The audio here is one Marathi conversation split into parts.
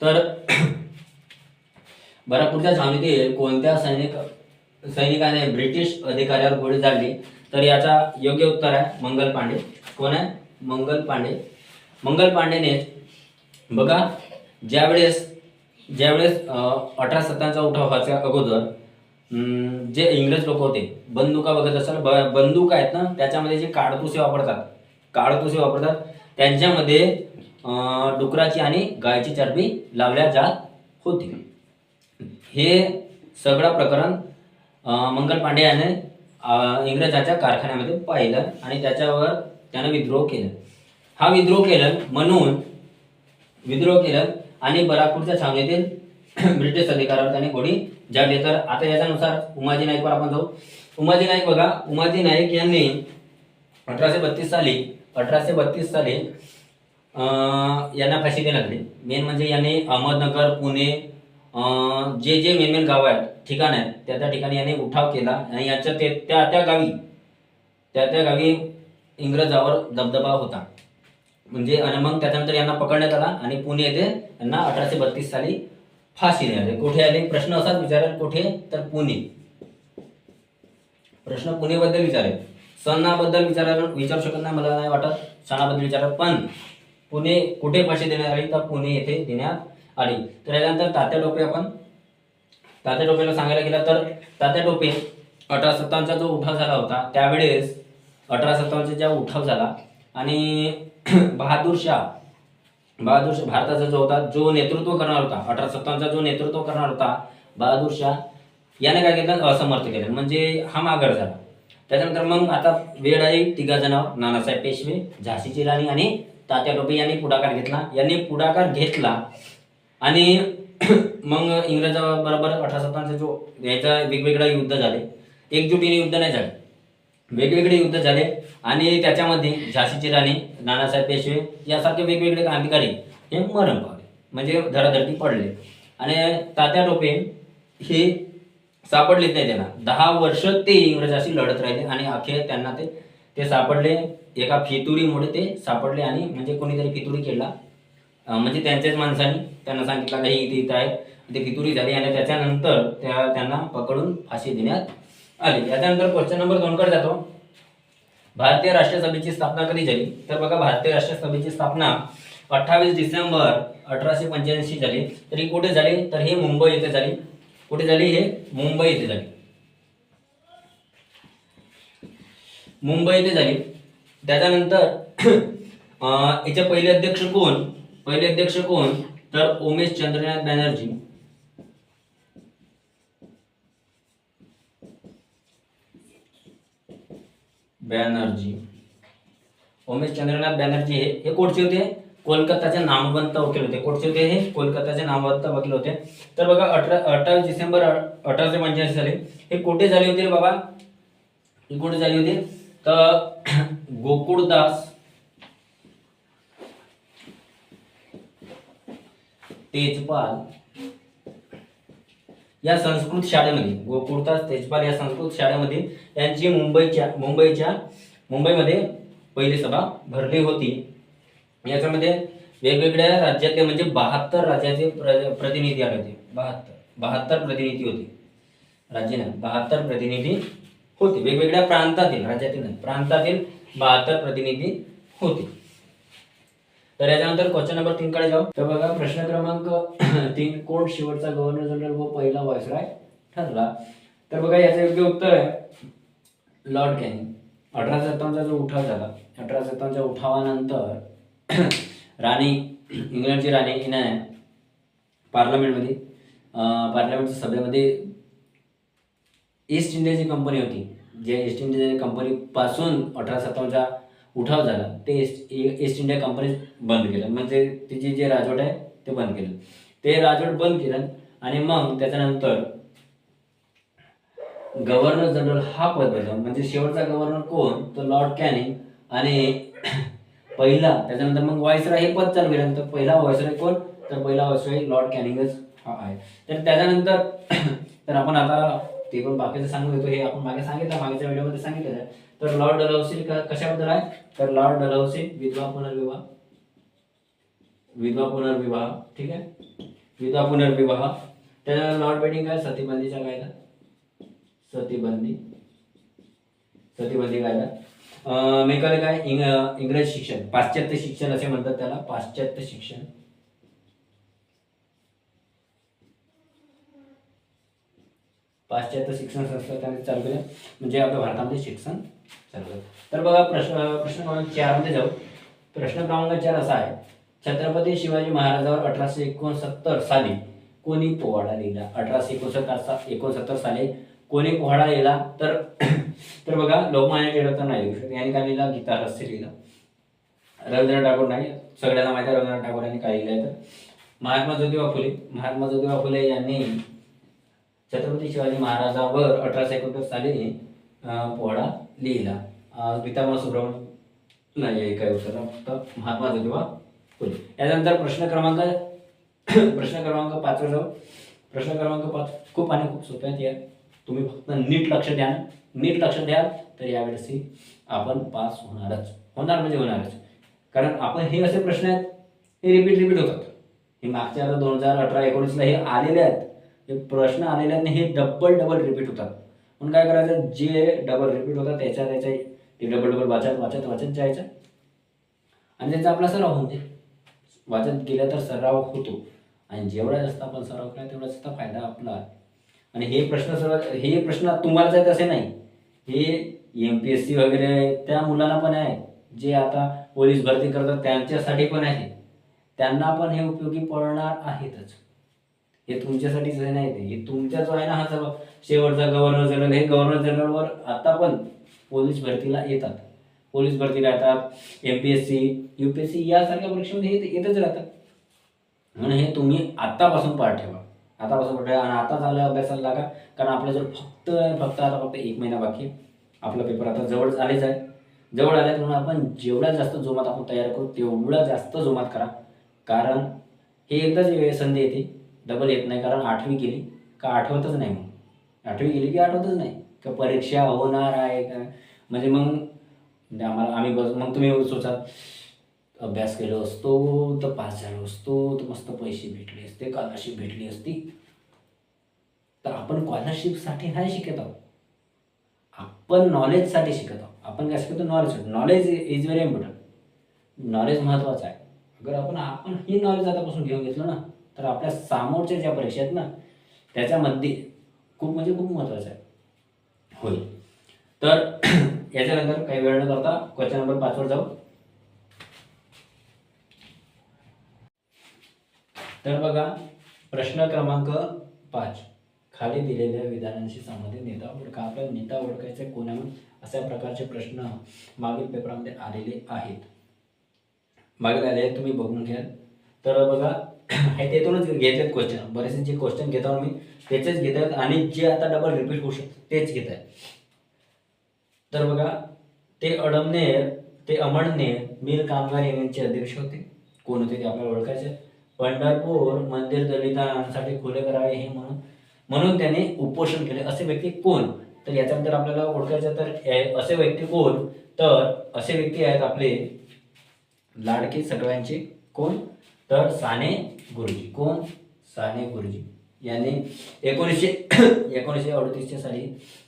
तर बराकपूरच्या छावणीतील कोणत्या सैनिकाने ब्रिटिश अधिकाऱ्यावर गोळी झाडली? तर याचा योग्य उत्तर आहे मंगल पांडे. कोण आहे? मंगल पांडे. मंगल पांडेने बघा ज्यावेळेस 1857चा उठाव व्हायच्या अगोदर जे इंग्रज लोक होते, बंदुका बघत असाल, बंदूक आहेत ना, त्याच्यामध्ये जे काडतुसे वापरतात त्यांच्यामध्ये डुकराची आणि गायची चरबी लावल्या जात होती. हे सगळं प्रकरण मंगल पांडे याने इंग्रजाच्या कारखान्यामध्ये पाहिलं आणि त्याच्यावर त्यानं विद्रोह केला. हा विद्रोह केलं आणि बराकपूरच्या छावणीतील ब्रिटिश अधिकाऱ्यावर त्याने गोळी झाडली. तर आता याच्यानुसार उमाजी नाईकवर आपण जाऊ. उमाजी नाईक बघा, उमाजी नाईक यांनी 1832 साली यांना फाशी देण्यात आली. मेन म्हणजे यांनी अहमदनगर, पुणे, जे मेन गाव आहेत, ठिकाण आहेत, त्या ठिकाणी यांनी उठाव केला आणि याच्या त्या गावी इंग्रजावर दबदबा होता. म्हणजे आणि मग त्याच्यानंतर यांना पकडण्यात आला आणि पुणे येथे यांना 1832 साली फाशी देण्यात आली. कुठे आले? प्रश्न असाच विचारेल, कुठे? तर पुणे. प्रश्न पुणेबद्दल विचारेल. सणाबद्दल विचारू शकत नाही, मला नाही वाटत. सणाबद्दल विचारत, पण पुणे कुठे फाशी देण्यात आली? तर पुणे येथे देण्यात आली. तर यानंतर तात्या टोपेला सांगायला गेलं तर तात्या टोपे 1857चा जो उठाव झाला होता, त्यावेळेस 1857चा जेव्हा उठाव झाला आणि बहादूर शाह भारताचा जो नेतृत्व करणार होता, 1857चा जो नेतृत्व करणार होता बहादूर शाह, याने काय केलं? असमर्थ केलं, म्हणजे हा माघार झाला. त्याच्यानंतर मग आता वेळ आली तिघा जणांवर, नानासाहेब पेशवे, झाशीची राणी आणि तात्या टोपे यांनी पुढाकार घेतला आणि मग इंग्रजाबरोबर 1857चा जो याचा वेगवेगळे युद्ध झाले. एकजुटीने युद्ध नाही झाले, वेगवेगळे युद्ध झाले आणि त्याच्यामध्ये झाशीची राणी, नानासाहेब पेशवे यासारखे वेगवेगळे क्रांतिकारी हे मरण पावले, म्हणजे धडाधडकी पडले. आणि तात्या टोपे हे सापडलेच नाही. त्यांना 10 वर्ष ते इंग्रजाशी लढत राहिले आणि अखेर त्यांना ते सापडले. एका फितुरीमुळे ते सापडले आणि म्हणजे कोणीतरी फितुरी केला, म्हणजे त्यांच्याच माणसांनी त्यांना सांगितलं काही इथे आहे, ते फितुरी झाली आणि त्याच्यानंतर त्यांना पकडून फाशी देण्यात आली. याच्यानंतर क्वेश्चन नंबर 2 कडे जातो. भारतीय राष्ट्रीय सभेची स्थापना कधी झाली? तर बघा, भारतीय राष्ट्रीय सभेची स्थापना 28 डिसेंबर 1885 झाली. तरी कुठे झाली? तर हे मुंबई येथे झाली. कुठे झाली? हे मुंबई येथे झाली. मुंबई येथे झाली. त्याच्यानंतर याचे पहिले अध्यक्ष कोण? तर उमेश चंद्रनाथ बॅनर्जी. उमेश चंद्रनाथ बॅनर्जी हे कोठचे होते? कोलकाताचे नामवंत वकील होते. कोठचे होते? हे कोलकाताचे नामवंत वकील होते. तर बघा 28 डिसेंबर 1885 साली हे कुठे झाले होते बाबा? हे कुठे झाले होते? तर गोकुळदास तेजपाल या संस्कृत शाळेमध्ये, गोकुळदास तेजपाल या संस्कृत शाळेमध्ये यांची मुंबईमध्ये पहिली सभा भरली होती. याच्यामध्ये वेगवेगळ्या राज्यातले म्हणजे 72 राज्याचे प्रतिनिधी आले होते. 72 प्रतिनिधी होते. राज्य नाही, 72 प्रतिनिधी होते. वेगवेगळ्या प्रांतातील, राज्यातील नाही, प्रांतातील 72 प्रतिनिधी होते. तर याच्यानंतर क्वेश्चन नंबर 3 कडे जाऊ. तर बघा प्रश्न क्रमांक 3, कोण शेवटचा गव्हर्नर जनरल व पहिला व्हायसरॉय ठरला? तर बघा याचं योग्य उत्तर आहे लॉर्ड कॅनिंग. 1857चा जो उठाव झाला, 1857च्या उठावानंतर इंग्लंडची राणी हिने पार्लमेंटच्या सभेमध्ये ईस्ट इंडियाची कंपनी होती, जे ईस्ट इंडिया कंपनी पासून 1857चा उठाव झाला, ते ईस्ट इंडिया कंपनी बंद केलं. म्हणजे तिची जे राजवट आहे ते बंद केलं. ते राजवट बंद केलं आणि मग त्याच्यानंतर गव्हर्नर जनरल हा पद बदलला. म्हणजे शेवटचा गव्हर्नर कोण? तर लॉर्ड कॅनिंग. आणि पहिला त्याच्यानंतर मग व्हायसरॉय हे पद चालू केलं. तर पहिला व्हायसरॉय कोण? तर पहिला व्हायसरॉय लॉर्ड कॅनिंगच हा आहे. तर त्याच्यानंतर तर आपण आता ते पण बाकीचं सांगू देतो. हे आपण मागच्या व्हिडिओमध्ये सांगितलेलं आहे. तर लॉर्ड डलहौसी कशाबद्दल आहे? तर लॉर्ड डलहौसी विधवा पुनर्विवाह. ठीक आहे. विधवा पुनर्विवाह. त्याच्यानंतर नॉट बेटिंग काय, सतीबंदीचा कायदा, सतीबंदी कायदा. मेकल काय, इंग्रजी शिक्षण, पाश्चात्य शिक्षण असे म्हणतात त्याला, पाश्चात्य शिक्षण. पाश्चात्य शिक्षण संस्था त्यांनी चालू केलं, म्हणजे आपल्या भारतामध्ये शिक्षण चालू केलं. तर बघा प्रश्न क्रमांक 4 मध्ये जाऊ. प्रश्न क्रमांक 4 असा आहे, छत्रपती शिवाजी महाराजांवर 1869 साली कोणी पोवाडा लिहिला? 1869 साली कोणी पोवाडा लिहिला? तर बघा, लोकमान्य टिळक तर नाही लिहू शकत, यांनी काय लिहिला? गीता रहस्य लिहिला. रवींद्रनाथ टागोर नाही, सगळ्यांना माहिती आहे रवींद्रनाथ टागोर यांनी काय लिहिलंय. तर महात्मा ज्योतिबा फुले यांनी छत्रपती शिवाजी महाराजांवर 1869 साली पोवाडा लिहिला. गीता सुब्रमण्यम नाही, काय उत्तर, फक्त महात्मा ज्योतिबा फुले. यानंतर प्रश्न क्रमांक 5 वर जाऊ. प्रश्न क्रमांक 5 खूप आणि खूप सोपे आहेत. तुम्ही फक्त नीट लक्ष द्याल तर यावेळेस आपण पास होणारच. कारण आपण हे असे प्रश्न आहेत, हे रिपीट होतात. हे मागच्या आता 2018-19 हे आलेले आहेत, हे प्रश्न आलेले आहेत, हे डबल रिपीट होतात. म्हणून काय करायचं, जे डबल रिपीट होतात त्याच्या ते डबल वाचत जायचं, आणि त्याचा आपला सराव होते. वाचत गेला तर सराव होतो, आणि जेवढा जास्त आपण सराव केला तेवढा जास्त फायदा आपला. आणि हे प्रश्न तुम्हालाच आहेत असे नाही, हे MPSC वगैरे त्या मुलांना पण आहे, जे आता पोलीस भरती करतात त्यांच्यासाठी पण आहे, त्यांना पण हे उपयोगी पडणार आहेतच. हे तुमच्यासाठीच नाही, हे तुमचा जो आहे ना हा शेवटचा गव्हर्नर जनरल, हे गव्हर्नर जनरलवर आता पण पोलीस भरतीला येतात, MPSC UPSC यासारख्या परीक्षेमध्ये हे येतच राहतात. म्हणून हे तुम्ही आतापासून पाठ ठेवा, आणि आता चांगल्या अभ्यासाला लागा. कारण आपल्या जर फक्त 1 महिना बाकी आहे, आपला पेपर आता जवळ आले, म्हणून आपण जेवढा जास्त जोमात आपण तयार करू तेवढा जास्त जोमात करा. कारण हे एकदाच संधी येते, डबल येत नाही. कारण 8वी गेली का आठवतच नाही, मग 8वी गेली की आठवतच नाही का परीक्षा होणार आहे का. म्हणजे मग मग तुम्ही सोचा, अभ्यास केला असतो तर पास झालो असतो, तर मस्त पैसे भेटले असते, स्कॉलरशिप भेटली असती. तर आपण स्कॉलरशिपसाठी नाही शिकत आहोत, आपण नॉलेजसाठी शिकत आहोत. आपण काय शिकतो? Knowledge is very important. Knowledge महत्त्वाचं आहे. अगर आपण ही नॉलेज आतापासून घेऊन घेतलं ना, तर आपल्या समोरच्या ज्या परीक्षा आहेत ना त्याच्यामध्ये खूप महत्त्वाचं आहे होईल. तर याच्यानंतर काही वेळ न करता क्वेश्चन नंबर 5 वर जाऊ. तर बघा, प्रश्न क्रमांक 5, खाली दिलेल्या विधानांशी संबंधित नेता ओळखा. आपल्याला नेता ओळखायचे कोणाहून, अशा प्रकारचे प्रश्न मागील पेपरामध्ये आलेले आहेत. तुम्ही बघून घ्या. तर बघा, हे तेथूनच घेतलेत क्वेश्चन, बरेचसे जे क्वेश्चन घेतो मी त्याचेच घेत आहेत, आणि जे आता डबल रिपीट होऊ शकतात तेच घेत आहेत. तर बघा, ते अमळनेर मिल कामगार युनियनचे अध्यक्ष होते. कोण होते ते आपल्याला ओळखायचे. पंढरपूर मंदिर दलितांसाठी खुले करावे हे म्हणून त्याने उपोषण केले. असे व्यक्ती कोण? तर याच्यानंतर आपल्याला ओळखायचं. तर असे व्यक्ती कोण? तर असे व्यक्ती आहेत आपले लाडके सगळ्यांचे. कोण? तर साने गुरुजी. कोण? साने गुरुजी यांनी 1938 साली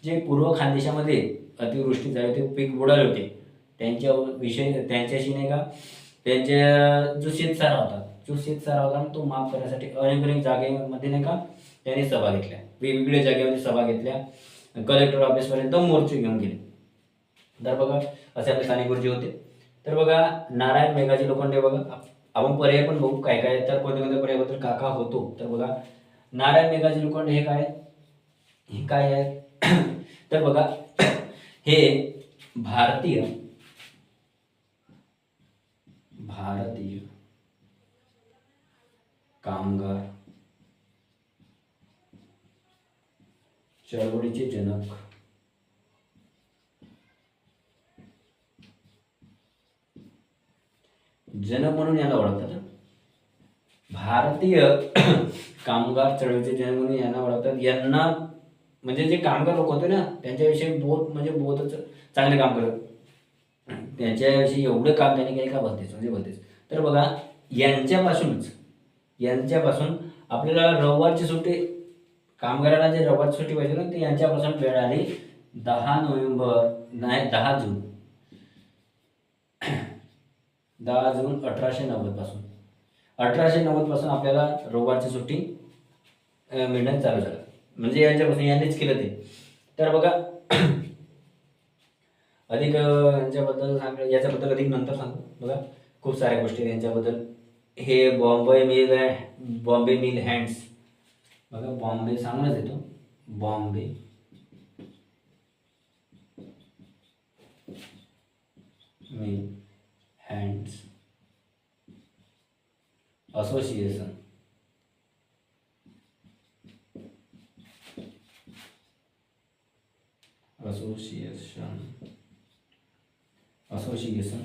जे पूर्व खानदेशामध्ये अतिवृष्टी झाली होती, पीक बुडाले होते, त्यांच्याशी नाही का, त्यांच्या जो शेतसारा होता तो माफ करण्यासाठी अनेक जागेमध्ये नाही का त्यांनी सभा घेतल्या, वेगवेगळ्या जागेमध्ये सभा घेतल्या, कलेक्टर ऑफिसपर्यंत मोर्चे घेऊन गेले. तर बघा, असे आपले साने गुरुजी होते. तर बघा, नारायण मेघाजी लोखंडे. बघा, आपण पर्याय पण बघू काय काय. तर कोणत्या पर्यायाबद्दल काका होतो. तर बघा, नारायण मेघाजी लोखंडे हे काय आहे तर बघा, हे भारतीय कामगार चळवळीचे जनक. म्हणून याला ओळखतात. भारतीय कामगार चळवळीचे जनक म्हणून यांना ओळखतात. यांना म्हणजे जे कामगार लोक होते ना त्यांच्याविषयी बहुतच चांगले काम करत, त्यांच्याविषयी एवढं काम त्यांनी केलं का भलतेच. तर बघा, यांच्यापासूनच यांच्यापासून आपल्याला रविवारची सुट्टी, कामगारांना जे रविवारची सुट्टी पाहिजे ना ती यांच्यापासून मिळाली 10 नोव्हेंबर, नाही 10 जून 1890 पासून. 1890 पासून आपल्याला रविवारची सुट्टी मिळणं चालू झालं. म्हणजे यांच्यापासून यांनीच केलं ते. तर बघा अधिक यांच्याबद्दल याच्याबद्दल अधिक नंतर सांगू. बघा खूप साऱ्या गोष्टी यांच्याबद्दल. हे बॉम्बे मिल हँड्स, बघा बॉम्बे सांगूनच येतो, Bombay mill hands association. Association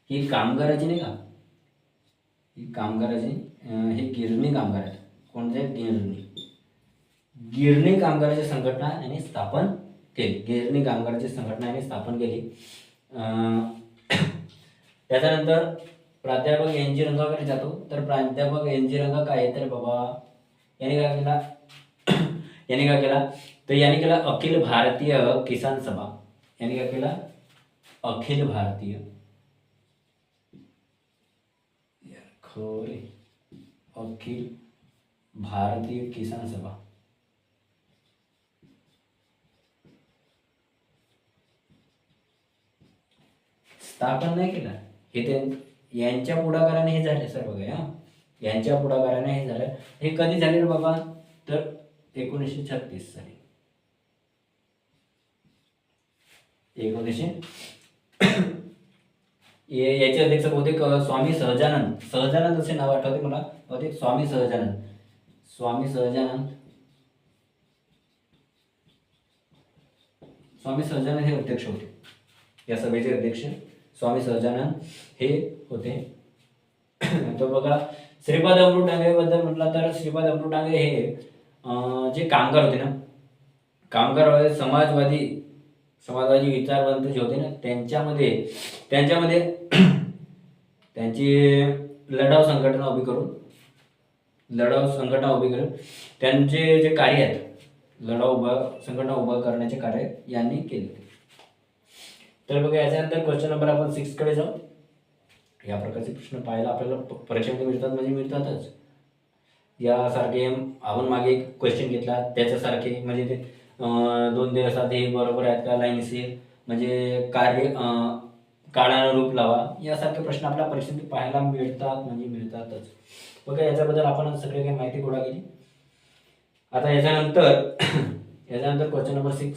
ही कामगाराची नाही का, ही कामगाराची, हे गिरणी कामगार आहेत. कोणते? गिरणी कामगाराची संघटना यांनी स्थापन केली. गिरणी कामगाराची संघटना यांनी स्थापन केली. त्याच्यानंतर प्राध्यापक एन जी रंगाकडे जातो. तर प्राध्यापक एन जी रंगा काय आहे तर बाबा यांनी काय केला यांनी काय केला तर यांनी केला अखिल भारतीय किसान सभा. यांनी काय केला? अखिल भारतीय अखिल भारतीय किसान सभा स्थापन नाही केला. हे ते यांच्या पुढाकाराने हे झाले सर. बघा यांच्या पुढाकाराने हे झालं. हे कधी झाले रे बाबा तर 1936 साली. 1900 याचे अध्यक्ष होते स्वामी सहजानंद. सहजानंद असे नाव आठवते मला होते, स्वामी सहजानंद. स्वामी सहजानंद हे अध्यक्ष होते. या सभेचे अध्यक्ष स्वामी सहजानंद हे होते. तर बघा श्रीपाद अमृत डांगे बद्दल म्हटलं तर श्रीपाद अमृत डांगे हे जे कामगार होते ना, कामगार समाजवादी विचारवंत जे होते ना, त्यांच्यामध्ये त्यांची लढाऊ संघटना उभी करून त्यांचे जे कार्य आहेत, संघटना उभा करण्याचे कार्य यांनी केले. तर बघा याच्यानंतर क्वेश्चन नंबर आपण 6 कडे जाऊ. या प्रकारचे प्रश्न पाहायला आपल्याला परीक्षेमध्ये मिळतात म्हणजे मिळतातच. यासारखे आपण मागे एक क्वेश्चन घेतला त्याच्यासारखे म्हणजे ते 2 दिवसात हे बरोबर आहेत का, लाईनशीर म्हणजे कार्य काळानुरूप लावा, यासारखे प्रश्न आपल्या परीक्षेमध्ये पाहायला मिळतात म्हणजे मिळतातच. बघा याच्याबद्दल आपण सगळे काही माहिती गोळा केली. आता याच्यानंतर क्वेश्चन नंबर 6